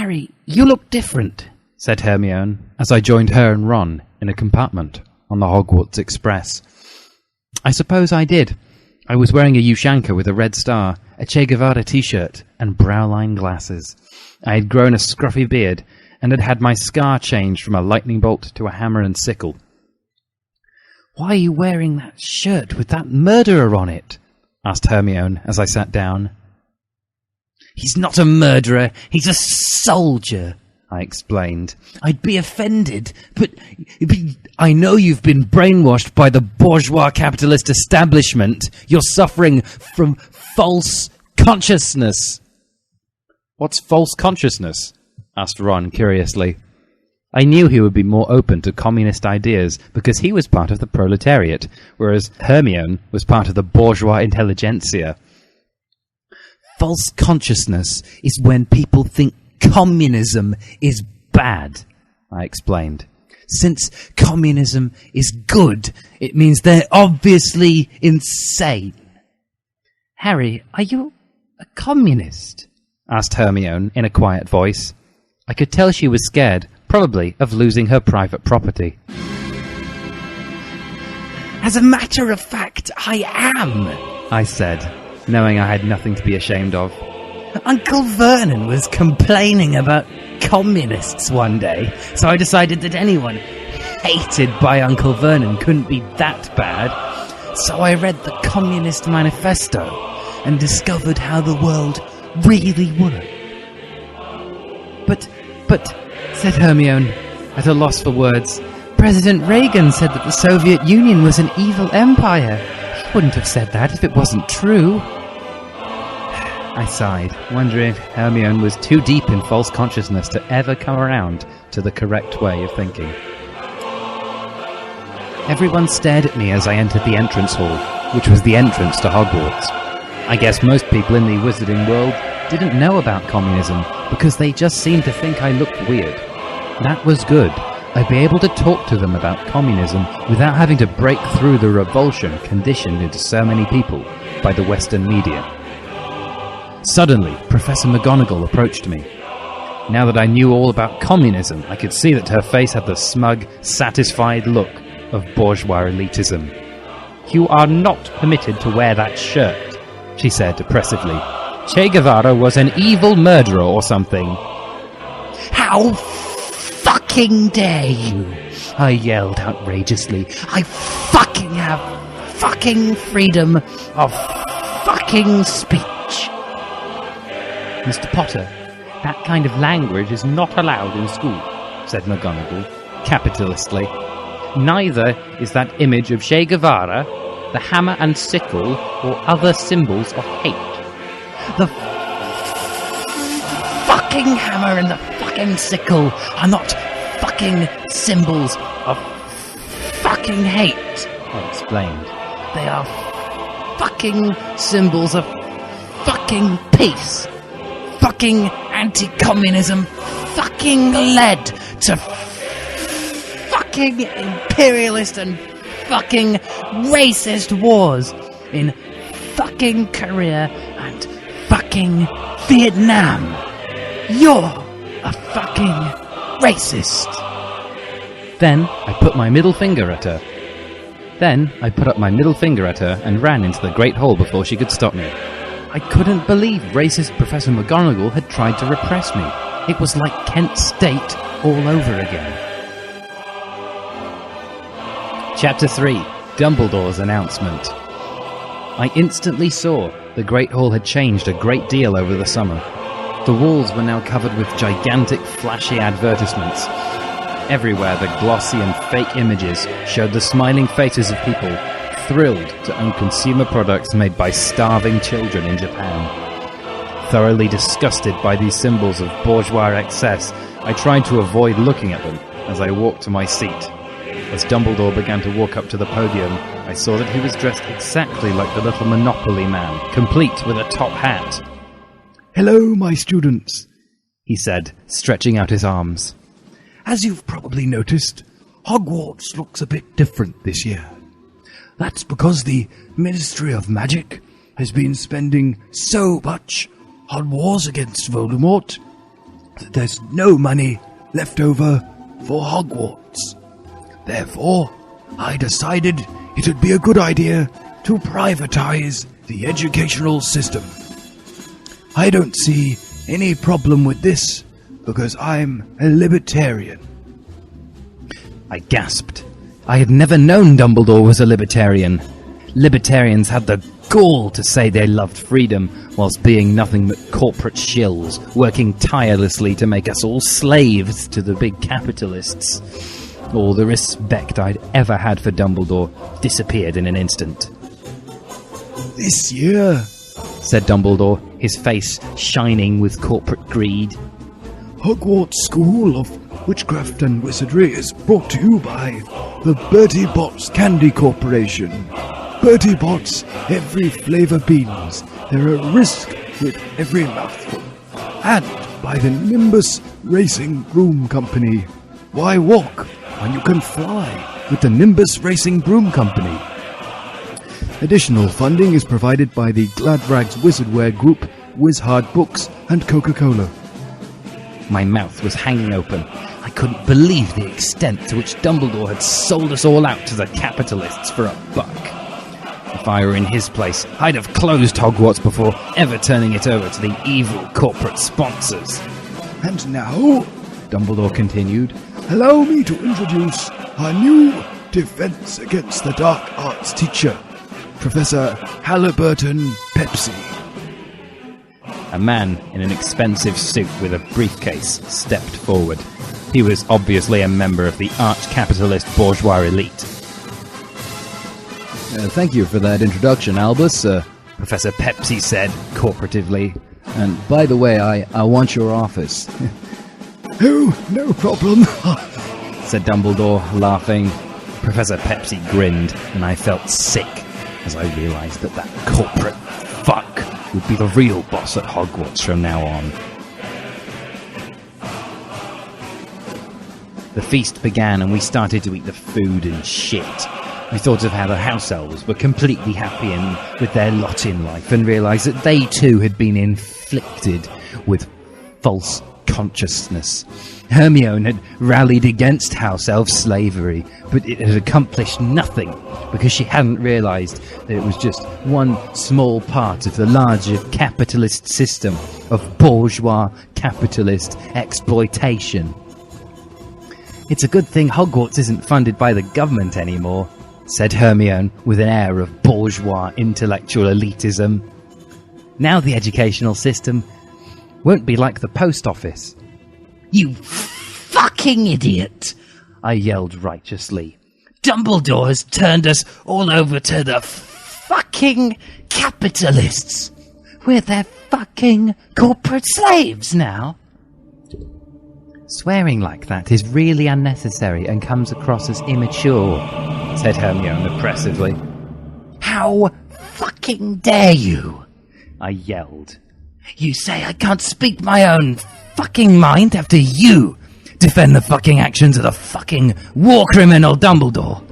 "Harry, you look different," said Hermione, as I joined her and Ron in a compartment on the Hogwarts Express. I suppose I did. I was wearing a Ushanka with a red star, a Che Guevara t-shirt, and brow-line glasses. I had grown a scruffy beard, and had had my scar changed from a lightning bolt to a hammer and sickle. "Why are you wearing that shirt with that murderer on it?" asked Hermione as I sat down. "He's not a murderer, he's a soldier," I explained. "I'd be offended, but I know you've been brainwashed by the bourgeois capitalist establishment. You're suffering from false consciousness." "What's false consciousness?" asked Ron curiously. I knew he would be more open to communist ideas because he was part of the proletariat, whereas Hermione was part of the bourgeois intelligentsia. "False consciousness is when people think communism is bad," I explained. "Since communism is good, it means they're obviously insane." "Harry, are you a communist?" asked Hermione in a quiet voice. I could tell she was scared, probably of losing her private property. "As a matter of fact, I am," I said, knowing I had nothing to be ashamed of. "Uncle Vernon was complaining about communists one day, so I decided that anyone hated by Uncle Vernon couldn't be that bad. So I read the Communist Manifesto and discovered how the world really worked." But, said Hermione, at a loss for words, "President Reagan said that the Soviet Union was an evil empire. He wouldn't have said that if it wasn't true." I sighed, wondering if Hermione was too deep in false consciousness to ever come around to the correct way of thinking. Everyone stared at me as I entered the entrance hall, which was the entrance to Hogwarts. I guess most people in the wizarding world didn't know about communism because they just seemed to think I looked weird. That was good. I'd be able to talk to them about communism without having to break through the revulsion conditioned into so many people by the Western media. Suddenly, Professor McGonagall approached me. Now that I knew all about communism, I could see that her face had the smug, satisfied look of bourgeois elitism. "You are not permitted to wear that shirt," she said oppressively. "Che Guevara was an evil murderer or something." "How fucking dare you!" I yelled outrageously. "I fucking have fucking freedom of fucking speech." "Mr. Potter, that kind of language is not allowed in school," said McGonagall, capitalistly. "Neither is that image of Che Guevara, the hammer and sickle, or other symbols of hate." "The fucking hammer and the fucking sickle are not fucking symbols of fucking hate," I explained. "They are fucking symbols of fucking peace. Fucking anti-communism fucking led to fucking imperialist and fucking racist wars in fucking Korea and fucking Vietnam. You're a fucking racist." Then I put my middle finger at her. I put up my middle finger at her and ran into the Great Hall before she could stop me. I couldn't believe racist Professor McGonagall had tried to repress me. It was like Kent State all over again. Chapter 3. Dumbledore's Announcement. I instantly saw the Great Hall had changed a great deal over the summer. The walls were now covered with gigantic, flashy advertisements. Everywhere the glossy and fake images showed the smiling faces of people thrilled to own consumer products made by starving children in Japan. Thoroughly disgusted by these symbols of bourgeois excess, I tried to avoid looking at them as I walked to my seat. As Dumbledore began to walk up to the podium, I saw that he was dressed exactly like the little Monopoly man, complete with a top hat. "Hello, my students," he said, stretching out his arms. "As you've probably noticed, Hogwarts looks a bit different this year. That's because the Ministry of Magic has been spending so much on wars against Voldemort. that there's no money left over for Hogwarts. Therefore, I decided it would be a good idea to privatize the educational system. I don't see any problem with this because I'm a libertarian. I gasped. I had never known Dumbledore was a libertarian. Libertarians had the gall to say they loved freedom whilst being nothing but corporate shills, working tirelessly to make us all slaves to the big capitalists. All the respect I'd ever had for Dumbledore disappeared in an instant. This year, said Dumbledore, his face shining with corporate greed, Hogwarts School of Witchcraft and Wizardry is brought to you by the Bertie Bott's Candy Corporation. Bertie Bott's every flavour beans. They're a risk with every mouthful. And by the Nimbus Racing Broom Company. Why walk when you can fly with the Nimbus Racing Broom Company? Additional funding is provided by the Gladrags Wizardwear Group, Wizhard Books, and Coca-Cola. My mouth was hanging open. I couldn't believe the extent to which Dumbledore had sold us all out to the capitalists for a buck. If I were in his place, I'd have closed Hogwarts before ever turning it over to the evil corporate sponsors. And now, Dumbledore continued, allow me to introduce our new Defense Against the Dark Arts teacher, Professor Halliburton Pepsi. A man in an expensive suit with a briefcase stepped forward. He was obviously a member of the arch-capitalist bourgeois elite. Thank you for that introduction, Albus, Professor Pepsi said, corporatively. And by the way, I want your office. Oh, no problem, said Dumbledore, laughing. Professor Pepsi grinned, and I felt sick as I realised that corporate fuck would be the real boss at Hogwarts from now on. The feast began and we started to eat the food and shit. I thought of how the house elves were completely happy with their lot in life and realised that they too had been inflicted with false consciousness. Hermione had rallied against house elf slavery, but it had accomplished nothing because she hadn't realised that it was just one small part of the larger capitalist system of bourgeois capitalist exploitation. It's a good thing Hogwarts isn't funded by the government anymore, said Hermione with an air of bourgeois intellectual elitism. Now the educational system won't be like the post office. You fucking idiot! I yelled righteously. Dumbledore has turned us all over to the fucking capitalists. We're their fucking corporate slaves now. Swearing like that is really unnecessary and comes across as immature, said Hermione oppressively. How fucking dare you? I yelled. You say I can't speak my own fucking mind after you defend the fucking actions of the fucking war criminal Dumbledore.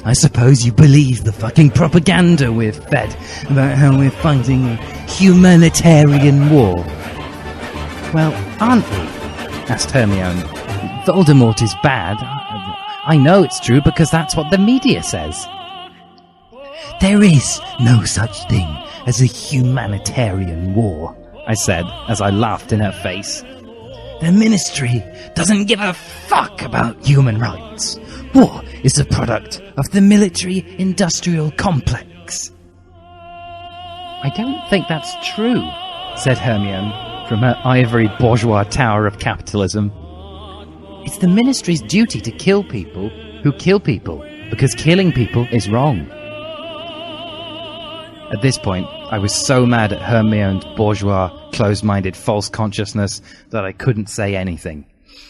I suppose you believe the fucking propaganda we're fed about how we're fighting a humanitarian war. Well, aren't we? Asked Hermione. Voldemort is bad. I know it's true because that's what the media says. There is no such thing as a humanitarian war, I said as I laughed in her face. The Ministry doesn't give a fuck about human rights. War is a product of the military-industrial complex. I don't think that's true, said Hermione from her ivory bourgeois tower of capitalism. It's the Ministry's duty to kill people who kill people, because killing people is wrong. At this point, I was so mad at Hermione's bourgeois, closed-minded false consciousness that I couldn't say anything.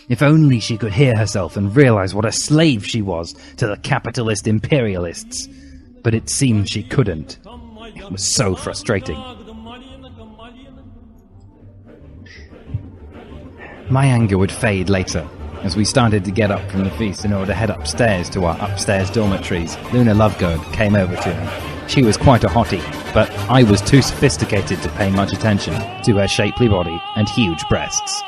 If only she could hear herself and realize what a slave she was to the capitalist imperialists. But it seemed she couldn't. It was so frustrating. My anger would fade later, as we started to get up from the feast in order to head upstairs to our upstairs dormitories. Luna Lovegood came over to me. She was quite a hottie, but I was too sophisticated to pay much attention to her shapely body and huge breasts.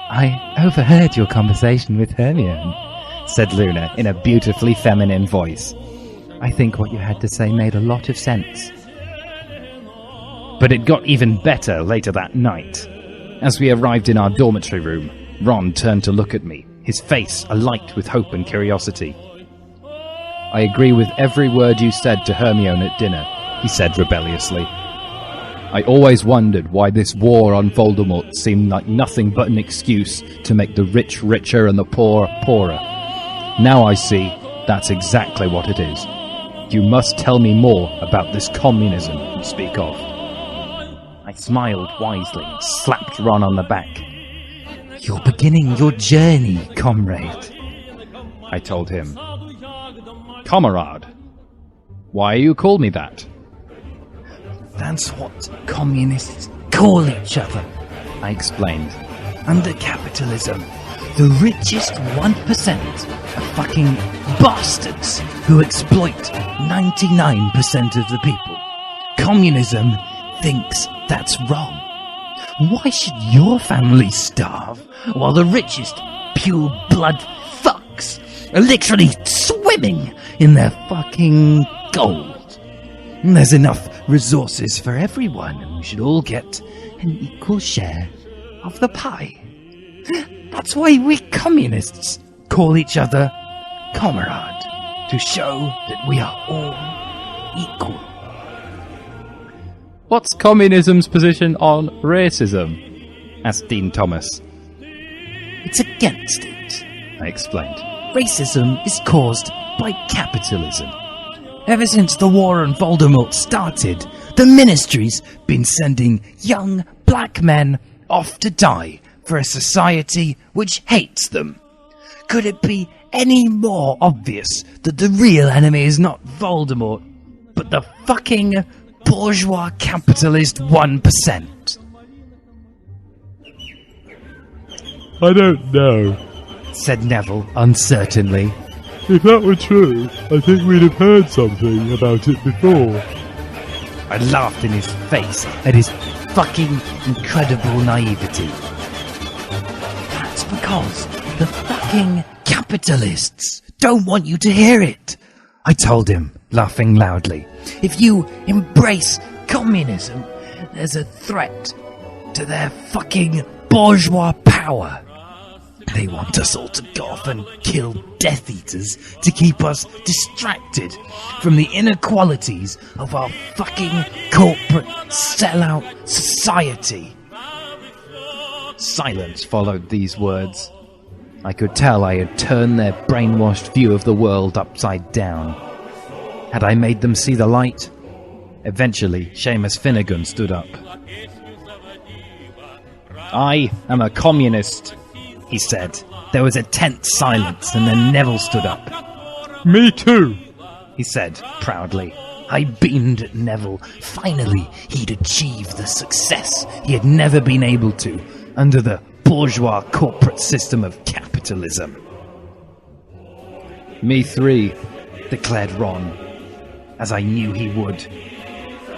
I overheard your conversation with Hermione, said Luna in a beautifully feminine voice. I think what you had to say made a lot of sense. But it got even better later that night. As we arrived in our dormitory room, Ron turned to look at me, his face alight with hope and curiosity. I agree with every word you said to Hermione at dinner, he said rebelliously. I always wondered why this war on Voldemort seemed like nothing but an excuse to make the rich richer and the poor poorer. Now I see that's exactly what it is. You must tell me more about this communism you speak of. I smiled wisely and slapped Ron on the back. You're beginning your journey, comrade, I told him. Comrade? Why you call me that? That's what communists call each other, I explained. Under capitalism, the richest 1% are fucking bastards who exploit 99% of the people. Communism thinks that's wrong. Why should your family starve while the richest pure blood fucks are literally swimming in their fucking gold? There's enough resources for everyone, and we should all get an equal share of the pie. That's why we communists call each other comrade, to show that we are all equal. What's communism's position on racism? Asked Dean Thomas. It's against it, I explained. Racism is caused by capitalism. Ever since the war on Voldemort started, the Ministry's been sending young black men off to die for a society which hates them. Could it be any more obvious that the real enemy is not Voldemort, but the fucking bourgeois capitalist 1%? I don't know, said Neville uncertainly. If that were true, I think we'd have heard something about it before. I laughed in his face at his fucking incredible naivety. That's because the fucking capitalists don't want you to hear it, I told him, laughing loudly. If you embrace communism, there's a threat to their fucking bourgeois power. They want us all to go off and kill Death Eaters to keep us distracted from the inequalities of our fucking corporate sellout society. Silence followed these words. I could tell I had turned their brainwashed view of the world upside down. Had I made them see the light? Eventually, Seamus Finnegan stood up. I am a communist, he said. There was a tense silence, and then Neville stood up. Me too, he said proudly. I beamed at Neville. Finally, he'd achieved the success he had never been able to under the bourgeois corporate system of capitalism. Me three, declared Ron, as I knew he would.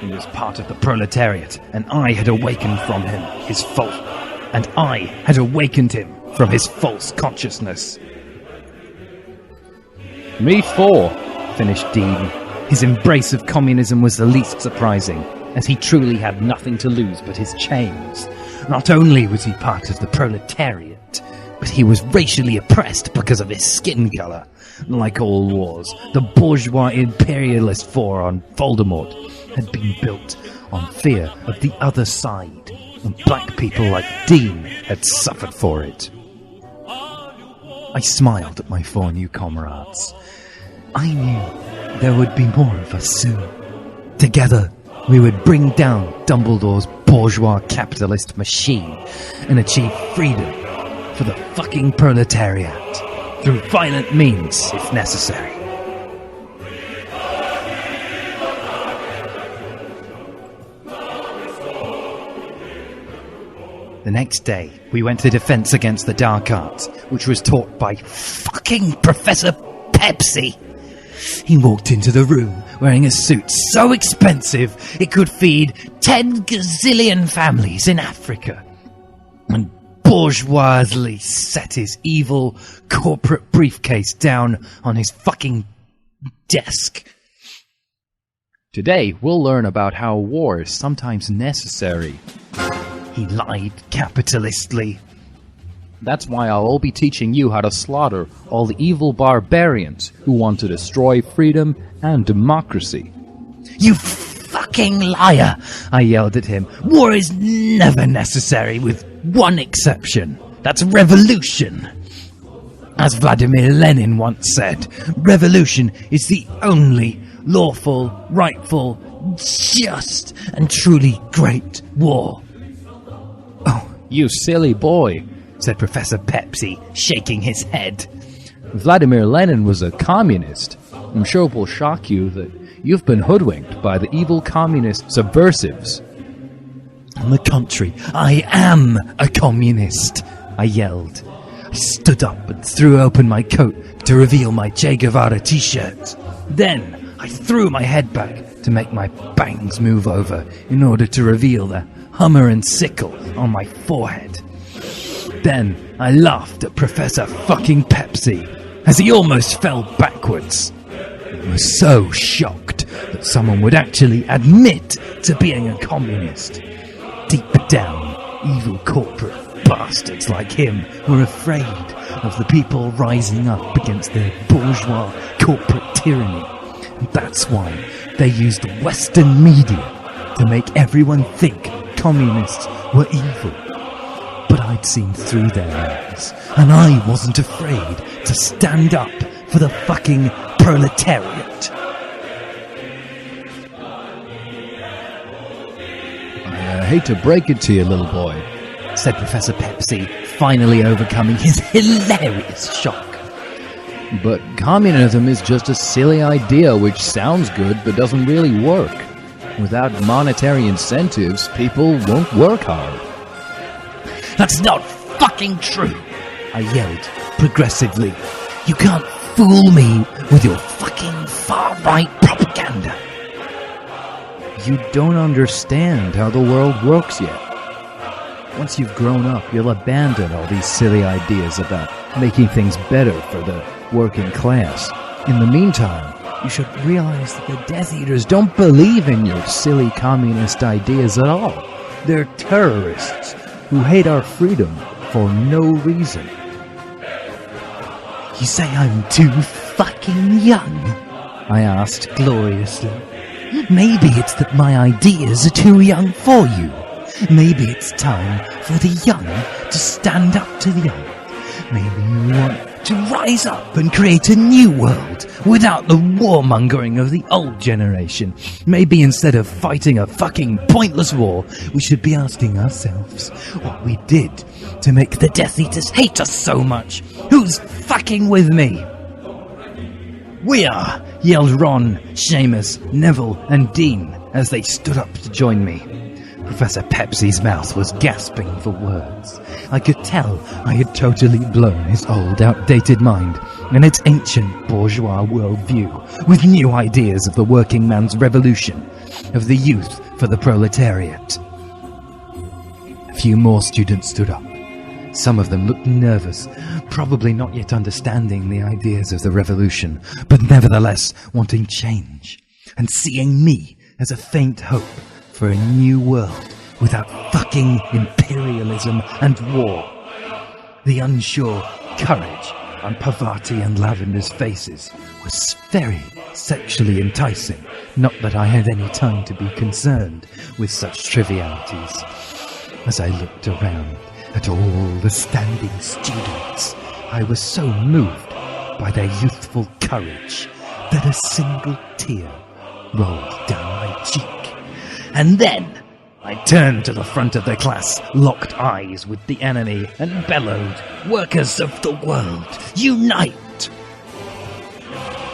He was part of the proletariat, and I had awakened from him his false... And I had awakened him from his false consciousness. Me four, finished Dean. His embrace of communism was the least surprising, as he truly had nothing to lose but his chains. Not only was he part of the proletariat, but he was racially oppressed because of his skin colour. Like all wars, the bourgeois imperialist war on Voldemort had been built on fear of the other side, and black people like Dean had suffered for it. I smiled at my four new comrades. I knew there would be more of us soon. Together, we would bring down Dumbledore's bourgeois capitalist machine and achieve freedom for the fucking proletariat, through violent means if necessary. The next day, we went to Defense Against the Dark Arts, which was taught by fucking Professor Pepsi. He walked into the room wearing a suit so expensive it could feed 10 gazillion families in Africa, and bourgeoisly set his evil corporate briefcase down on his fucking desk. Today, we'll learn about how war is sometimes necessary. He lied capitalistly. That's why I'll be teaching you how to slaughter all the evil barbarians who want to destroy freedom and democracy. You fucking liar! I yelled at him. War is never necessary, with one exception. That's revolution. As Vladimir Lenin once said, revolution is the only lawful, rightful, just, and truly great war. Oh, you silly boy, said Professor Pepsi, shaking his head. Vladimir Lenin was a communist. I'm sure it will shock you that you've been hoodwinked by the evil communist subversives. On the contrary, I am a communist, I yelled. I stood up and threw open my coat to reveal my Che Guevara t-shirt. Then I threw my head back to make my bangs move over in order to reveal the hummer and sickle on my forehead. Then I laughed at Professor fucking Pepsi as he almost fell backwards. I was so shocked that someone would actually admit to being a communist. Deep down, evil corporate bastards like him were afraid of the people rising up against their bourgeois corporate tyranny. And that's why they used Western media to make everyone think communists were evil. But I'd seen through their lies, and I wasn't afraid to stand up for the fucking proletariat. I hate to break it to you, little boy, said Professor Pepsi, finally overcoming his hilarious shock. But communism is just a silly idea which sounds good but doesn't really work. Without monetary incentives, people won't work hard. That's not fucking true, I yelled progressively. You can't fool me with your fucking far-right propaganda. You don't understand how the world works yet. Once you've grown up, you'll abandon all these silly ideas about making things better for the working class. In the meantime, you should realize that the Death Eaters don't believe in your silly communist ideas at all. They're terrorists who hate our freedom for no reason. You say I'm too fucking young? I asked gloriously. Maybe it's that my ideas are too young for you. Maybe it's time for the young to stand up to the old. Maybe you want to rise up and create a new world without the warmongering of the old generation. Maybe instead of fighting a fucking pointless war, we should be asking ourselves what we did to make the Death Eaters hate us so much. Who's fucking with me? We are, yelled Ron, Seamus, Neville and Dean as they stood up to join me. Professor Pepsi's mouth was gasping for words. I could tell I had totally blown his old, outdated mind and its ancient bourgeois worldview with new ideas of the working man's revolution, of the youth for the proletariat. A few more students stood up. Some of them looked nervous, probably not yet understanding the ideas of the revolution, but nevertheless wanting change, and seeing me as a faint hope for a new world without fucking imperialism and war. The unsure courage on Pavati and Lavender's faces was very sexually enticing. Not that I had any time to be concerned with such trivialities. As I looked around at all the standing students, I was so moved by their youthful courage that a single tear rolled down my cheek. And then I turned to the front of the class, locked eyes with the enemy, and bellowed, "Workers of the world, unite!